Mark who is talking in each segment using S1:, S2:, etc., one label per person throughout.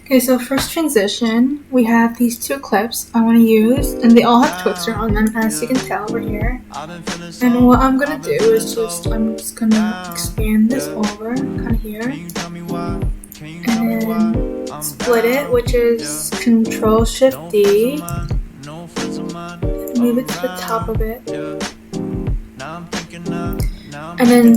S1: Okay, so first transition, we have these two clips I want to use, and they all have clewxdre on them, as you can tell over here. And what I'm gonna do is I'm just gonna expand this over, kind of here, and then split it, which is Ctrl-Shift-D, move it to the top of it, and then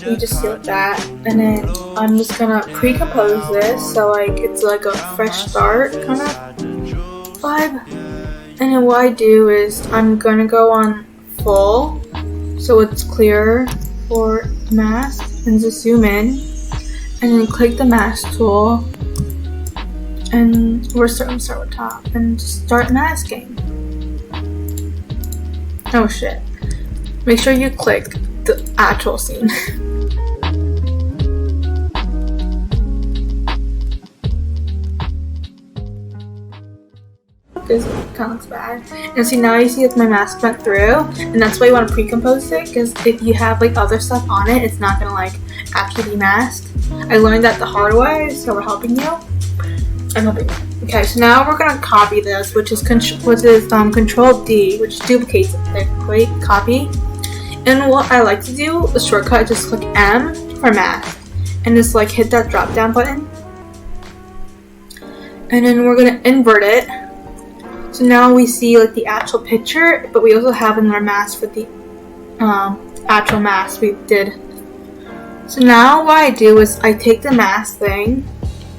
S1: you just see like that, and then I'm just gonna pre-compose this so like it's like a fresh start kind of vibe. And then what I do is I'm gonna go on full so it's clear for mask, and just zoom in and then click the mask tool, and we're starting to start with top and just start masking. Oh shit, make sure you click the actual scene. This kind of looks bad. And see, now you see that my mask went through, and that's why you want to pre-compose it, because if you have like other stuff on it, it's not gonna like actually be masked. I learned that the hard way, so we're helping you. I'm helping you. Okay, so now we're gonna copy this, which is Control-D, which duplicates it. Like, great copy. And what I like to do, the shortcut, just click M for mask, and just like hit that drop down button, and then we're gonna invert it. So now we see like the actual picture, but we also have another mask for the actual mask we did. So now what I do is I take the mask thing,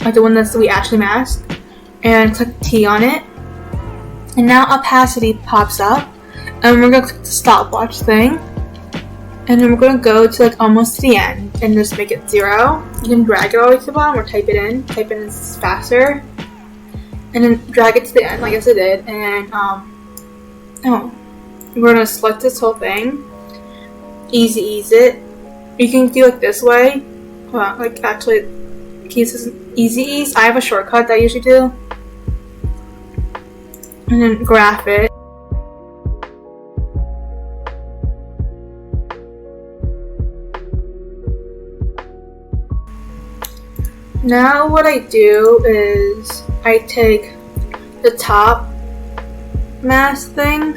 S1: like the one that we actually masked, and click T on it, and now opacity pops up, and we're gonna click the stopwatch thing, and then we're gonna go to like almost to the end and just make it 0. You can drag it all the way to the bottom or type it in is faster. And then drag it to the end like as I did, and we're gonna select this whole thing, ease it. You can do it this way, like actually, this is easy ease. I have a shortcut that I usually do, and then graph it. Now what I do is I take the top mask thing,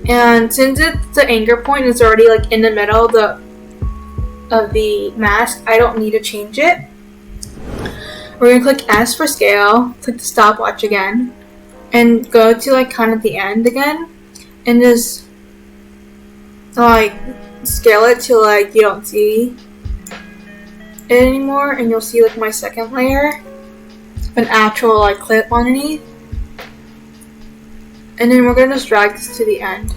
S1: and since the anchor point is already like in the middle of the mask, I don't need to change it. We're gonna click S for scale, click the stopwatch again, and go to like kind of the end again, and just like scale it to like you don't see it anymore, and you'll see like my second layer, an actual like clip underneath, and then we're gonna just drag this to the end.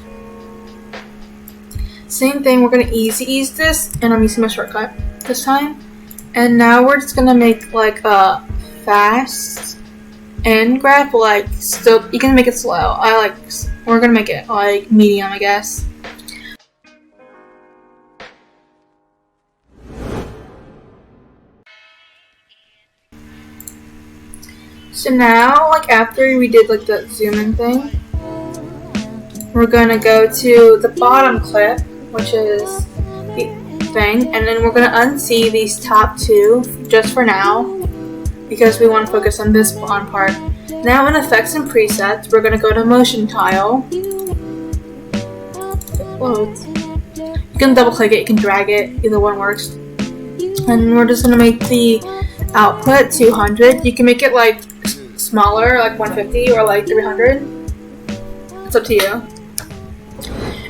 S1: Same thing, we're gonna ease this, and I'm using my shortcut this time. And now we're just gonna make like a fast end graph, like still you can make it slow. We're gonna make it like medium, I guess. So now, like after we did like the zoom in thing, we're gonna go to the bottom clip, which is the thing, and then we're gonna unsee these top two just for now, because we want to focus on this bottom part. Now in effects and presets, we're gonna go to motion tile. It loads. You can double click it, you can drag it, either one works. And we're just gonna make the output 200. You can make it like smaller, like 150 or like 300. It's up to you.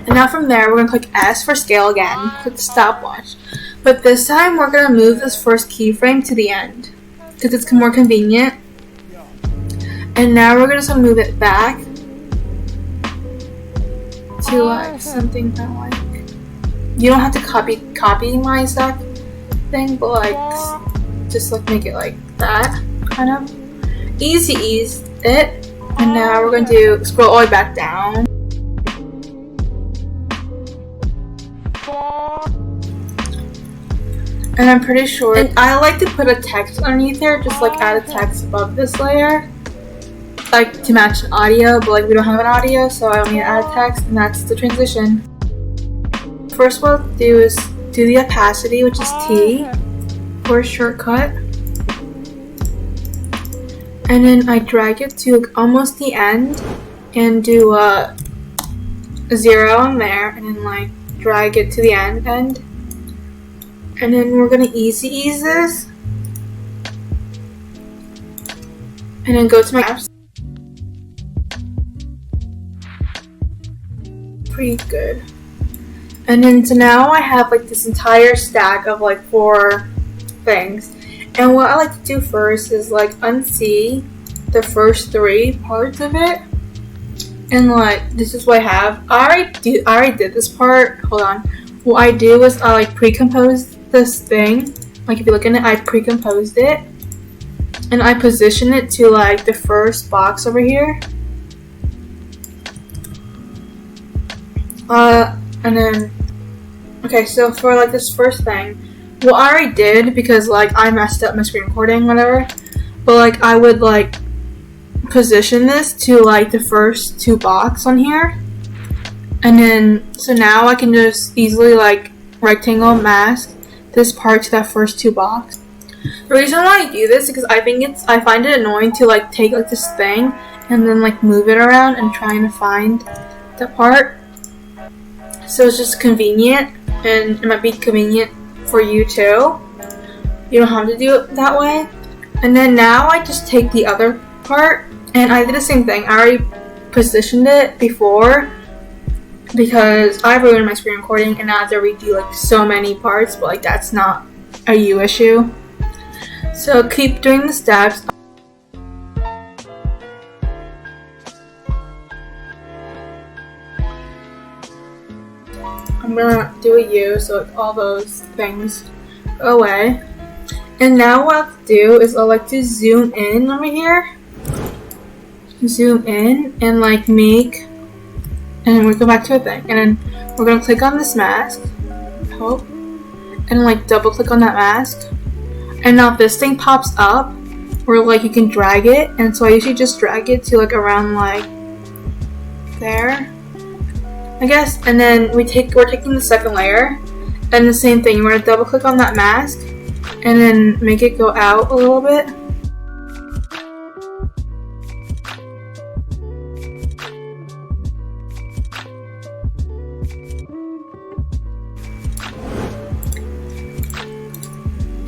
S1: And now from there, we're gonna click S for scale again, click the stopwatch. But this time, we're gonna move this first keyframe to the end, because it's more convenient. And now we're just gonna move it back to like something kind of like, you don't have to copy my exact thing, but like just like make it like that, kind of. Ease it, and now we're going to scroll all the way back down. And I'm pretty sure, and I like to put a text underneath here, just like add a text above this layer, like to match the audio, but like we don't have an audio, so I don't need to add text, and that's the transition. First what I'll do is do the opacity, which is T, or shortcut. And then I drag it to like almost the end and do a 0 on there, and then like drag it to the end. And then we're gonna ease this. And then go to my apps. Pretty good. And then so now I have like this entire stack of like 4 things. And what I like to do first is like unsee the first 3 parts of it. And like this is what I have. I already did this part. Hold on. What I do is I like pre-compose this thing. Like if you look in it, I pre-composed it. And I position it to like the first box over here. And then, okay, so for like this first thing, what I already did, because like I messed up my screen recording, whatever, but like I would like position this to like the first 2 boxes on here. And then, so now I can just easily like rectangle mask this part to that first 2 boxes. The reason why I do this is because I find it annoying to like take like this thing and then like move it around and trying to find the part. So it's just convenient, and it might be convenient for you too. You don't have to do it that way. And then now I just take the other part, and I did the same thing. I already positioned it before because I ruined my screen recording and I have to redo like so many parts, but like that's not a you issue. So keep doing the steps. I'm gonna do a U so like all those things go away. And now what I'll do is I'll like to zoom in over here. Zoom in and like make, and then we go back to a thing. And then we're gonna click on this mask. Hope. And like double click on that mask. And now this thing pops up where like you can drag it, and so I usually just drag it to like around like there, I guess. And then we're taking the second layer, and the same thing, we're gonna double click on that mask and then make it go out a little bit.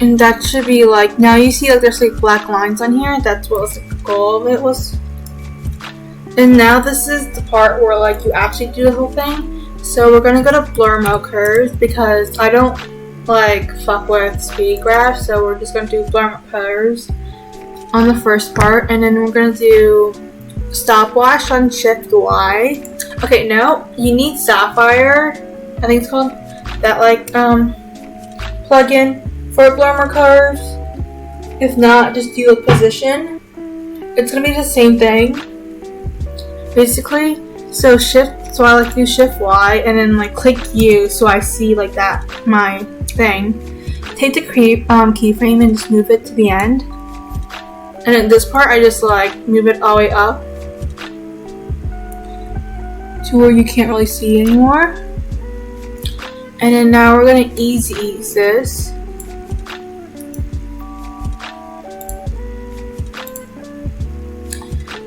S1: And that should be like, now you see like there's like black lines on here. That's what was the goal of it was. And now this is the part where like you actually do the whole thing. So we're gonna go to blur mode curves because I don't like fuck with speed graphs. So we're just gonna do blur mode curves on the first part, and then we're gonna do stopwatch on Shift Y. Okay, no, you need Sapphire, I think it's called, that like plugin for blur mode curves. If not, just do a position. It's gonna be the same thing, basically. So I like to do Shift Y and then like click U so I see like that my thing. Take the keyframe and just move it to the end. And in this part, I just like move it all the way up to where you can't really see anymore. And then now we're gonna ease this.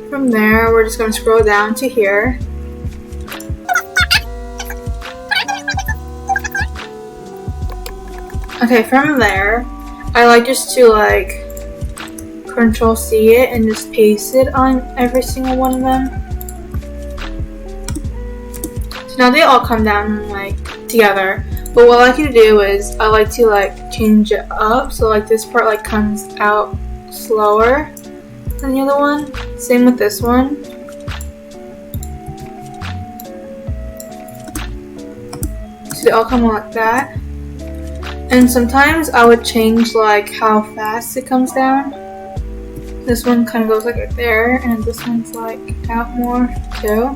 S1: From there, we're just going to scroll down to here. Okay, from there, I like just to like Control C it and just paste it on every single one of them. So now they all come down like together. But what I like to do is I like to like change it up so like this part like comes out slower than the other one. Same with this one. So they all come out like that. And sometimes I would change like how fast it comes down. This one kind of goes like right there, and this one's like out more too.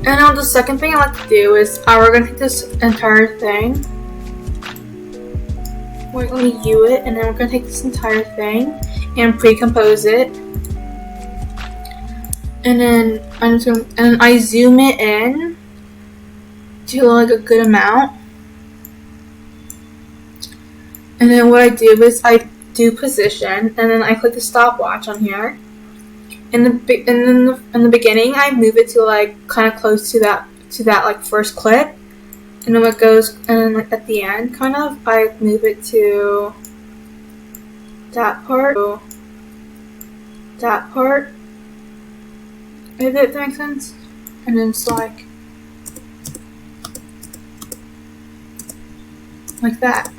S1: And now the second thing I like to do is we're gonna take this entire thing. We're gonna U it, and then we're gonna take this entire thing and pre-compose it. And then I zoom it in to like a good amount. And then what I do is I do position, and then I click the stopwatch on here. In the beginning, I move it to like kind of close to that like first clip, and then it goes, and then like at the end, kind of, I move it to that part, if that makes sense. And then it's like that.